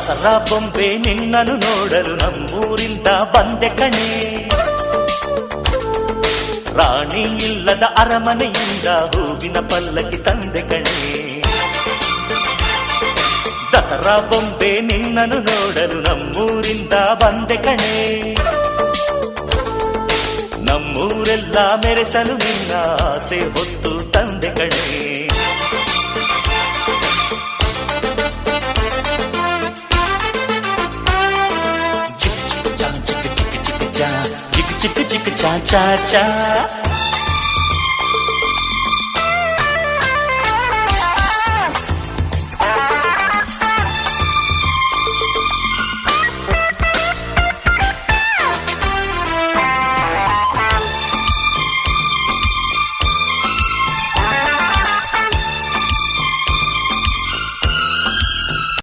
ದಸರಾ ಬೊಂಬೆ ನಿನ್ನನ್ನು ನೋಡಲು ನಮ್ಮೂರಿಂದ ಬಂದೆ ಕಣೆ. ರಾಣಿ ಇಲ್ಲದ ಅರಮನೆಯಿಂದ ಹೂವಿನ ಪಲ್ಲಕ್ಕಿ ತಂದೆ ಕಣೆ. ದಸರಾ ಬೊಂಬೆ ನಿನ್ನನ್ನು ನೋಡಲು ನಮ್ಮೂರಿಂದ ಬಂದೆ ಕಣೆ. ನಮ್ಮೂರೆಲ್ಲ ಮೆರೆಸಲು ನಿನ್ನ ಆಸೆ ಹೊತ್ತು ತಂದೆ ಕಣೆ. ಚಿಕ್ಕ ಚಿಕ್ಕ ಚಾ ಚಾ ಚಾ ಚಾ